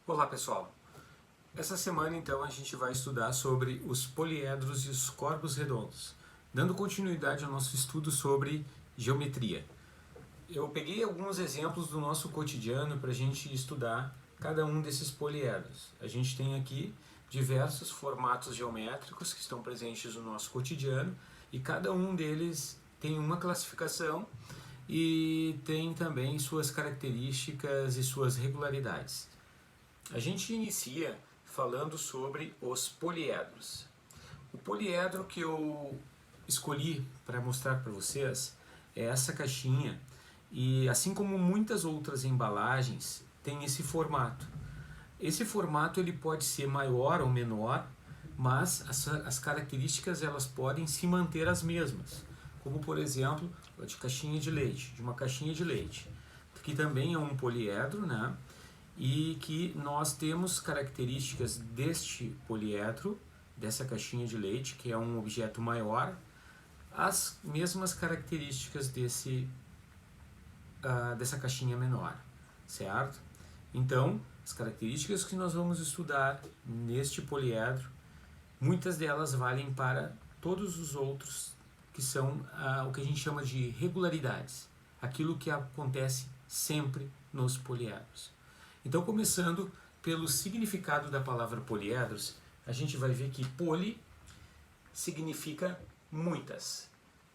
Olá pessoal, essa semana então a gente vai estudar sobre os poliedros e os corpos redondos, dando continuidade ao nosso estudo sobre geometria. Eu peguei alguns exemplos do nosso cotidiano para a gente estudar cada um desses poliedros. A gente tem aqui diversos formatos geométricos que estão presentes no nosso cotidiano e cada um deles tem uma classificação e tem também suas características e suas regularidades. A gente inicia falando sobre os poliedros. O poliedro que eu escolhi para mostrar para vocês é essa caixinha e assim como muitas outras embalagens tem esse formato. Esse formato ele pode ser maior ou menor, mas as características elas podem se manter as mesmas, como por exemplo de caixinha de leite, de uma caixinha de leite, que também é um poliedro, né? E que nós temos características deste poliedro, dessa caixinha de leite, que é um objeto maior, as mesmas características dessa caixinha menor, certo? Então, as características que nós vamos estudar neste poliedro, muitas delas valem para todos os outros, que são o que a gente chama de regularidades, aquilo que acontece sempre nos poliedros. Então, começando pelo significado da palavra poliedros, a gente vai ver que poli significa muitas,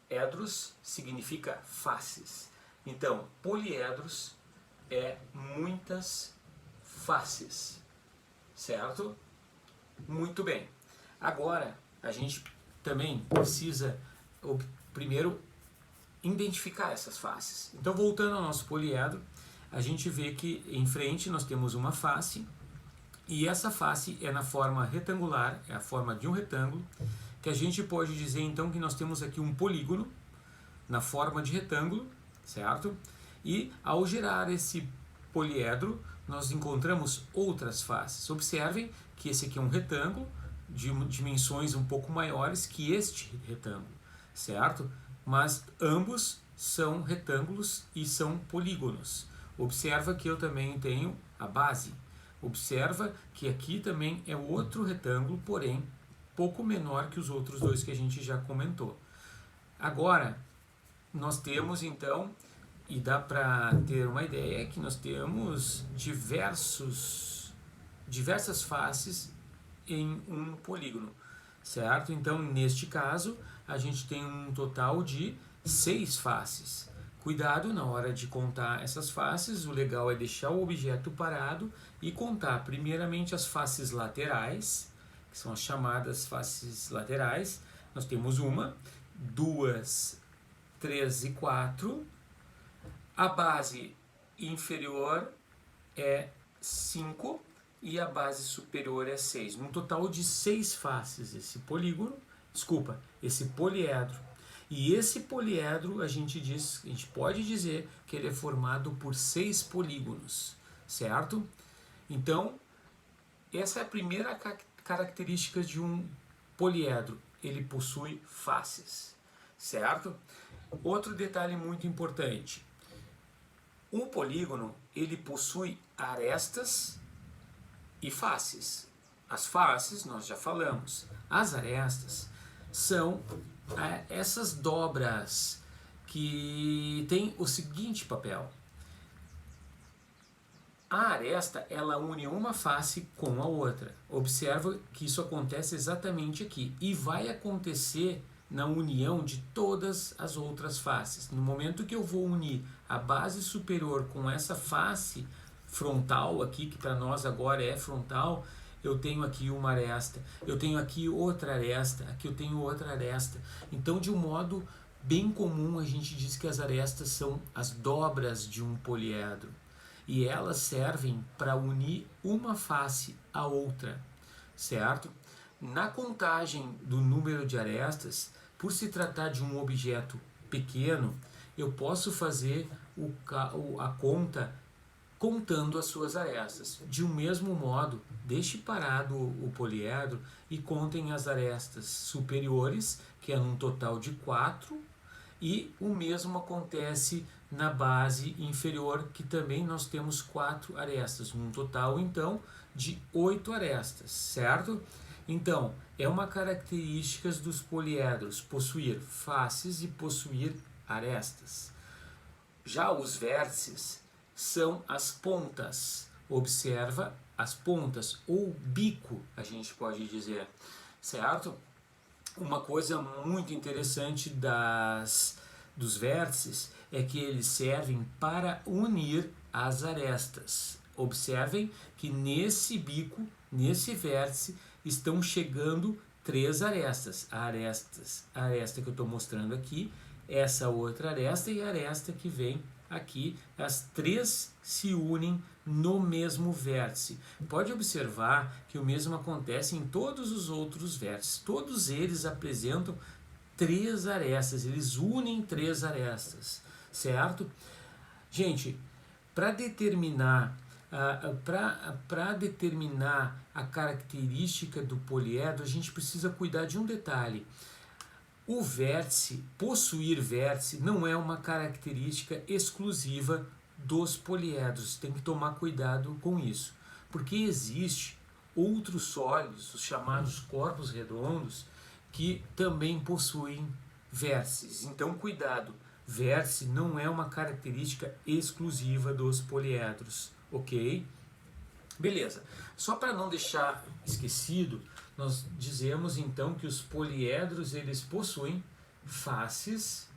edros significa faces. Então, poliedros é muitas faces, certo? Muito bem. Agora, a gente também precisa primeiro identificar essas faces. Então, voltando ao nosso poliedro, a gente vê que em frente nós temos uma face e essa face é na forma retangular, é a forma de um retângulo, que a gente pode dizer então que nós temos aqui um polígono na forma de retângulo, certo? E ao girar esse poliedro, nós encontramos outras faces. Observem que esse aqui é um retângulo de dimensões um pouco maiores que este retângulo, certo? Mas ambos são retângulos e são polígonos. Observa que eu também tenho a base. Observa que aqui também é outro retângulo, porém pouco menor que os outros dois que a gente já comentou. Agora, nós temos então, e dá para ter uma ideia, que nós temos diversas faces em um polígono, certo? Então, neste caso, a gente tem um total de 6 faces. Cuidado na hora de contar essas faces, o legal é deixar o objeto parado e contar primeiramente as faces laterais, que são as chamadas faces laterais. Nós temos 1, 2, 3 e 4. A base inferior é 5 e a base superior é 6. Um total de 6 faces esse poliedro. E esse poliedro a gente pode dizer que ele é formado por 6 polígonos, certo? Então, essa é a primeira característica de um poliedro, ele possui faces, certo? Outro detalhe muito importante, um polígono ele possui arestas e faces. As faces nós já falamos, as arestas são essas dobras que têm o seguinte papel. A aresta ela une uma face com a outra. Observa que isso acontece exatamente aqui e vai acontecer na união de todas as outras faces. No momento que eu vou unir a base superior com essa face frontal aqui, que para nós agora é frontal, eu tenho aqui uma aresta, eu tenho aqui outra aresta, aqui eu tenho outra aresta. Então, de um modo bem comum, a gente diz que as arestas são as dobras de um poliedro. E elas servem para unir uma face à outra, certo? Na contagem do número de arestas, por se tratar de um objeto pequeno, eu posso fazer a conta contando as suas arestas. De um mesmo modo, deixe parado o poliedro e contem as arestas superiores, que é um total de 4, e o mesmo acontece na base inferior, que também nós temos 4 arestas, um total então de 8 arestas, certo? Então, é uma característica dos poliedros possuir faces e possuir arestas. Já os vértices são as pontas. Observa as pontas, ou bico, a gente pode dizer, certo? Uma coisa muito interessante dos vértices é que eles servem para unir as arestas. Observem que nesse bico, nesse vértice, estão chegando 3 arestas. A aresta que eu estou mostrando aqui, essa outra aresta e a aresta que vem aqui. As 3 se unem no mesmo vértice. Pode observar que o mesmo acontece em todos os outros vértices. Todos eles apresentam 3 arestas, eles unem 3 arestas, certo? Gente, para determinar a característica do poliedro, a gente precisa cuidar de um detalhe. O vértice, possuir vértice, não é uma característica exclusiva dos poliedros. Tem que tomar cuidado com isso, porque existe outros sólidos, os chamados corpos redondos, que também possuem vértices. Então, cuidado, vértice não é uma característica exclusiva dos poliedros, ok? Beleza, só para não deixar esquecido, nós dizemos então que os poliedros eles possuem faces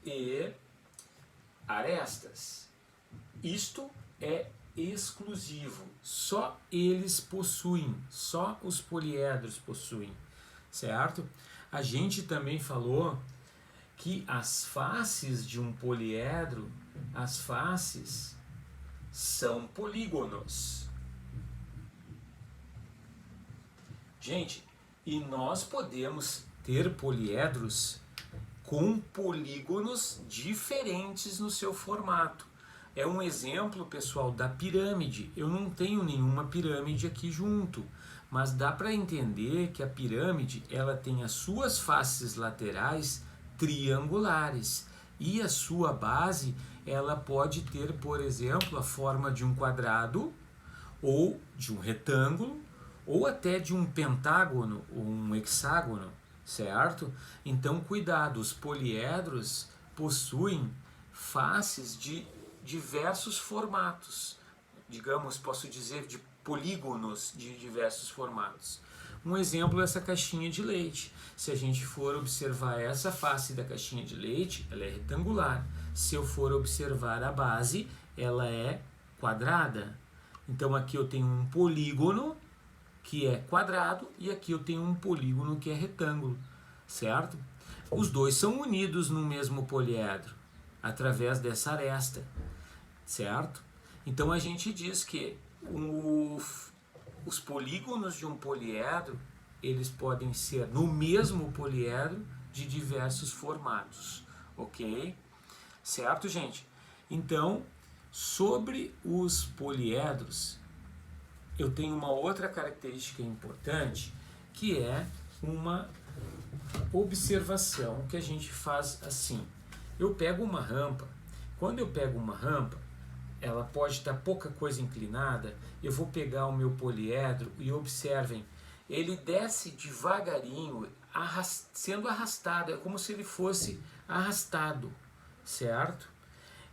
e arestas. Isto é exclusivo, só eles possuem, só os poliedros possuem, certo? A gente também falou que as faces de um poliedro, as faces são polígonos. Gente, e nós podemos ter poliedros com polígonos diferentes no seu formato. É um exemplo, pessoal, da pirâmide. Eu não tenho nenhuma pirâmide aqui junto, mas dá para entender que a pirâmide ela tem as suas faces laterais triangulares e a sua base ela pode ter, por exemplo, a forma de um quadrado ou de um retângulo ou até de um pentágono ou um hexágono, certo? Então, cuidado, os poliedros possuem faces de diversos formatos, digamos, posso dizer, de polígonos de diversos formatos. Um exemplo é essa caixinha de leite. Se a gente for observar essa face da caixinha de leite, ela é retangular. Se eu for observar a base, ela é quadrada. Então aqui eu tenho um polígono que é quadrado e aqui eu tenho um polígono que é retângulo, certo? Os dois são unidos no mesmo poliedro através dessa aresta, certo? Então a gente diz que os polígonos de um poliedro eles podem ser no mesmo poliedro de diversos formatos, ok? Certo, gente? Então, sobre os poliedros, eu tenho uma outra característica importante, que é uma observação que a gente faz assim. Eu pego uma rampa, quando eu pego uma rampa, ela pode estar pouca coisa inclinada, eu vou pegar o meu poliedro e observem, ele desce devagarinho, sendo arrastado, é como se ele fosse arrastado, certo?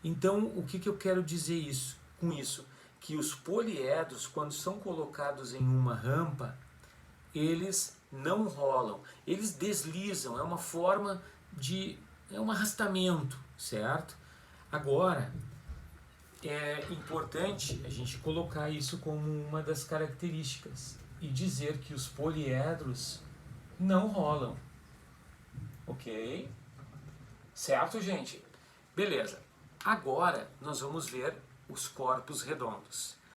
Então, o que eu quero dizer com isso? Que os poliedros, quando são colocados em uma rampa, eles não rolam, eles deslizam, é uma forma é um arrastamento, certo? Agora, é importante a gente colocar isso como uma das características e dizer que os poliedros não rolam, ok? Certo, gente? Beleza. Agora nós vamos ver os corpos redondos.